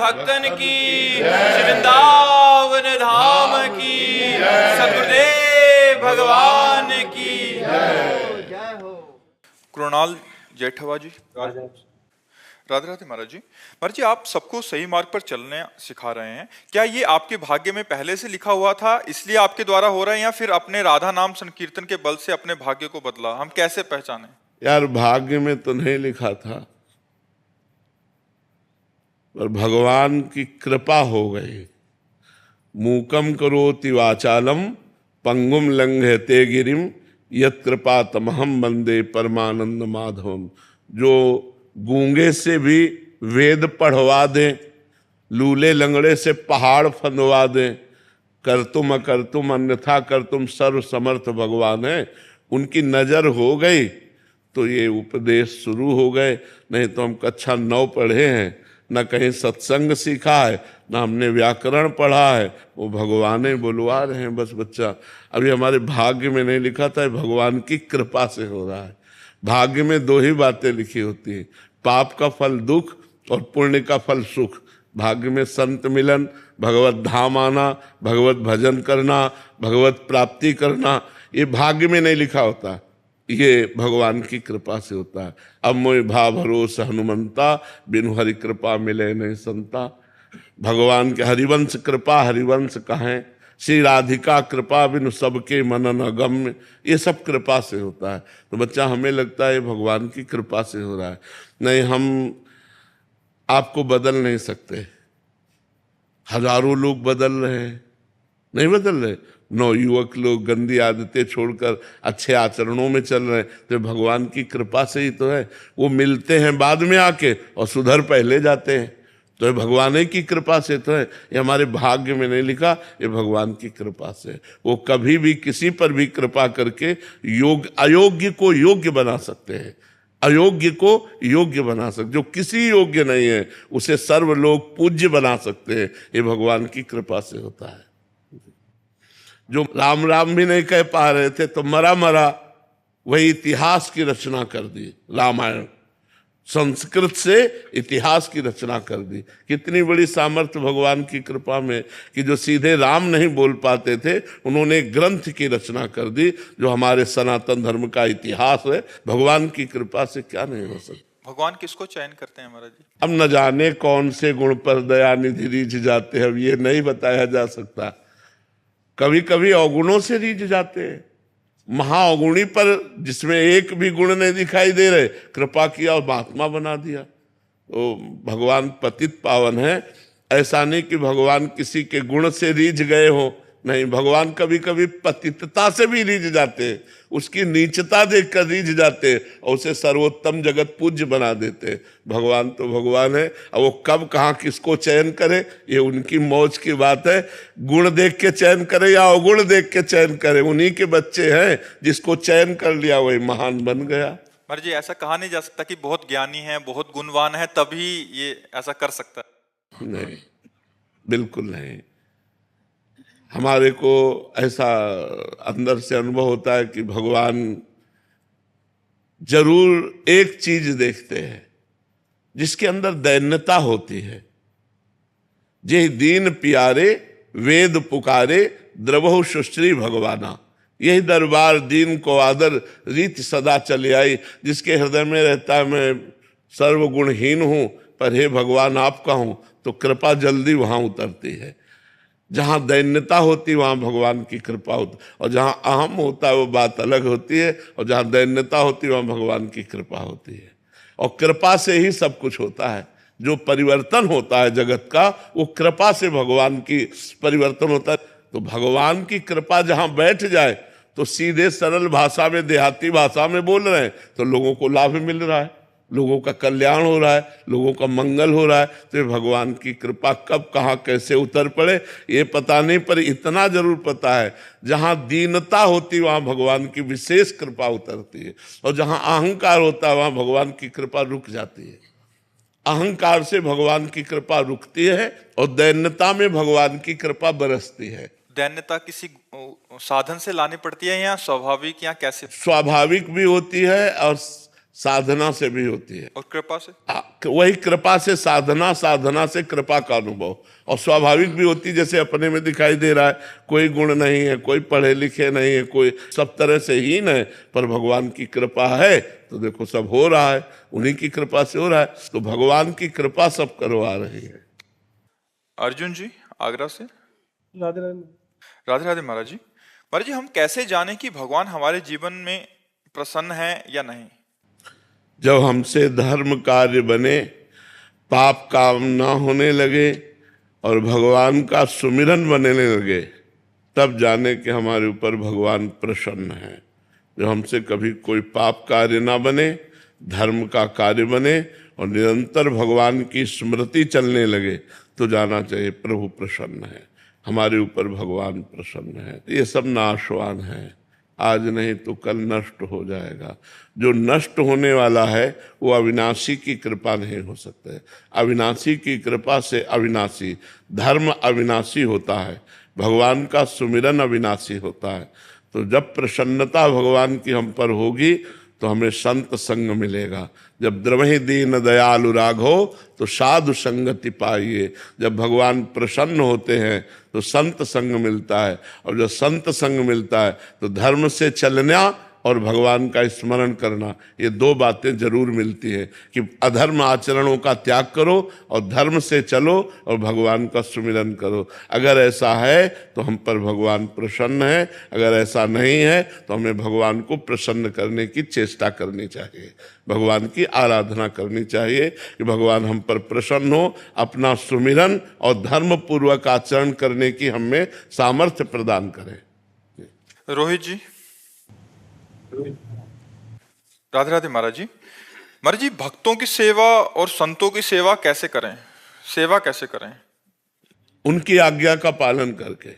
भक्तन की, वृंदावन धाम की, सद्गुरुदेव भगवान की जय हो। कृणाल जेठवा जी, राधे राधे। महाराज जी आप सबको सही मार्ग पर चलने सिखा रहे हैं। क्या ये आपके भाग्य में पहले से लिखा हुआ था इसलिए आपके द्वारा हो रहा है, या फिर अपने राधा नाम संकीर्तन के बल से अपने भाग्य को बदला? हम कैसे पहचाने? यार भाग्य में तो नहीं लिखा था, पर भगवान की कृपा हो गई। मूकम करोति वाचालम पंगुम लंघयते गिरिम यत् कृपा तमहम वंदे परमानंद माधवम। जो गूंगे से भी वेद पढ़वा दे, लूले लंगड़े से पहाड़ फंदवा दे, कर तुम अकर तुम अन्यथा कर तुम सर्व समर्थ भगवान है, उनकी नजर हो गई तो ये उपदेश शुरू हो गए। नहीं तो हम कक्षा 9 पढ़े हैं, न कहीं सत्संग सीखा है, न हमने व्याकरण पढ़ा है, वो भगवान ही बुलवा रहे हैं बस बच्चा। अभी हमारे भाग्य में नहीं लिखा था, भगवान की कृपा से हो रहा है। भाग्य में 2 ही बातें लिखी होती हैं, पाप का फल दुख और पुण्य का फल सुख। भाग्य में संत मिलन, भगवत धाम आना, भगवत भजन करना, भगवत प्राप्ति करना, ये भाग्य में नहीं लिखा होता, ये भगवान की कृपा से होता है। अब मोहि भा भरोस हनुमंता, बिनु हरि कृपा मिले नहीं संता। भगवान के हरिवंश कृपा हरिवंश कहें, श्री राधिका कृपा बिनु सबके मनन अगम्य, ये सब कृपा से होता है। तो बच्चा हमें लगता है भगवान की कृपा से हो रहा है। नहीं, हम आपको बदल नहीं सकते। हजारों लोग बदल रहे हैं, नहीं बदल रहे। 9 युवक लोग गंदी आदतें छोड़कर अच्छे आचरणों में चल रहे हैं, तो भगवान की कृपा से ही तो है। वो मिलते हैं बाद में आके और सुधर पहले जाते हैं, तो ये भगवान की कृपा से तो है। ये हमारे भाग्य में नहीं लिखा, ये भगवान की कृपा से। वो कभी भी किसी पर भी कृपा करके अयोग्य को योग्य बना सकते हैं, अयोग्य को योग्य बना सकते। जो किसी योग्य नहीं है उसे सर्व लोग पूज्य बना सकते हैं, ये भगवान की कृपा से होता है। जो राम राम भी नहीं कह पा रहे थे तो मरा मरा वही इतिहास की रचना कर दी। रामायण संस्कृत से इतिहास की रचना कर दी। कितनी बड़ी सामर्थ्य भगवान की कृपा में कि जो सीधे राम नहीं बोल पाते थे, उन्होंने ग्रंथ की रचना कर दी जो हमारे सनातन धर्म का इतिहास है। भगवान की कृपा से क्या नहीं हो सकता। भगवान किसको चयन करते हैं महाराज जी? अब न जाने कौन से गुण पर दया निधि रीझ जाते हैं, अब ये नहीं बताया जा सकता। कभी कभी अवगुणों से रीझ जाते हैं, महाअवगुणी पर जिसमें एक भी गुण नहीं दिखाई दे रहे, कृपा किया और महात्मा बना दिया। तो भगवान पतित पावन है। ऐसा नहीं कि भगवान किसी के गुण से रीझ गए हो, नहीं, भगवान कभी कभी पतितता से भी रीझ जाते हैं, उसकी नीचता देखकर रीझ जाते हैं और उसे सर्वोत्तम जगत पूज्य बना देते हैं। भगवान तो भगवान है, और वो कब कहाँ किसको चयन करे ये उनकी मौज की बात है। गुण देख के चयन करे या अवगुण देख के चयन करे, उन्हीं के बच्चे हैं। जिसको चयन कर लिया वही महान बन गया। महाराज जी ऐसा कहा नहीं जा सकता कि बहुत ज्ञानी है, बहुत गुणवान है तभी ये ऐसा कर सकता है? नहीं, बिल्कुल नहीं। हमारे को ऐसा अंदर से अनुभव होता है कि भगवान जरूर एक चीज देखते हैं जिसके अंदर दैन्यता होती है। जे दीन प्यारे वेद पुकारे द्रवहु सुश्री भगवाना, यही दरबार दीन को आदर रीत सदा चले आई। जिसके हृदय में रहता है मैं सर्वगुणहीन हूं पर हे भगवान आपका हूं, तो कृपा जल्दी वहां उतरती है। जहां दैन्यता होती है वहां भगवान की कृपा होती, और जहां अहम होता है वो बात अलग होती है, और जहां दैन्यता होती है वहां भगवान की कृपा होती है। और कृपा से ही सब कुछ होता है। जो परिवर्तन होता है जगत का वो कृपा से भगवान की परिवर्तन होता है। तो भगवान की कृपा जहां बैठ जाए तो सीधे सरल भाषा में, देहाती भाषा में बोल रहे हैं तो लोगों को लाभ मिल रहा है, लोगों का कल्याण हो रहा है, लोगों का मंगल हो रहा है। तो भगवान की कृपा कब कहाँ कैसे उतर पड़े ये पता नहीं, पर इतना जरूर पता है जहाँ दीनता होती वहाँ भगवान की विशेष कृपा उतरती है, और जहाँ अहंकार होता है वहाँ भगवान की कृपा रुक जाती है। अहंकार से भगवान की कृपा रुकती है और दैन्यता में भगवान की कृपा बरसती है। दैन्यता किसी साधन से लानी पड़ती है या स्वाभाविक, या कैसे? स्वाभाविक भी होती है और साधना से भी होती है। और कृपा से? वही कृपा से साधना, साधना से कृपा का अनुभव। और स्वाभाविक भी होती, जैसे अपने में दिखाई दे रहा है, कोई गुण नहीं है, कोई पढ़े लिखे नहीं है, कोई सब तरह से हीन है, पर भगवान की कृपा है तो देखो सब हो रहा है, उन्हीं की कृपा से हो रहा है। तो भगवान की कृपा सब करवा रही है। अर्जुन जी आगरा से। राधे राधे। राधे राधे महाराज जी। महाराज जी, हम कैसे जाने कि भगवान हमारे जीवन में प्रसन्न है या नहीं? जब हमसे धर्म कार्य बने, पाप काम ना होने लगे और भगवान का सुमिरन बनने लगे, तब जाने कि हमारे ऊपर भगवान प्रसन्न है। जब हमसे कभी कोई पाप कार्य ना बने, धर्म का कार्य बने और निरंतर भगवान की स्मृति चलने लगे, तो जाना चाहिए प्रभु प्रसन्न है, हमारे ऊपर भगवान प्रसन्न है। ये सब नाशवान है, आज नहीं तो कल नष्ट हो जाएगा। जो नष्ट होने वाला है वो अविनाशी की कृपा नहीं हो सकता है। अविनाशी की कृपा से अविनाशी, धर्म अविनाशी होता है, भगवान का सुमिरन अविनाशी होता है। तो जब प्रसन्नता भगवान की हम पर होगी तो हमें संत संग मिलेगा। जब द्रवहि दीन दयालु राघो तो साधु संगति पाइए। जब भगवान प्रसन्न होते हैं तो संत संग मिलता है, और जब संत संग मिलता है तो धर्म से चलना और भगवान का स्मरण करना, ये दो बातें जरूर मिलती है कि अधर्म आचरणों का त्याग करो और धर्म से चलो और भगवान का सुमिरन करो। अगर ऐसा है तो हम पर भगवान प्रसन्न है, अगर ऐसा नहीं है तो हमें भगवान को प्रसन्न करने की चेष्टा करनी चाहिए, भगवान की आराधना करनी चाहिए कि भगवान हम पर प्रसन्न हो, अपना सुमिरन और धर्म पूर्वक आचरण करने की हमें सामर्थ्य प्रदान करें। रोहित जी। राधे राधे महाराज जी। महाराज जी, भक्तों की सेवा और संतों की सेवा कैसे करें? सेवा कैसे करें? उनकी आज्ञा का पालन करके।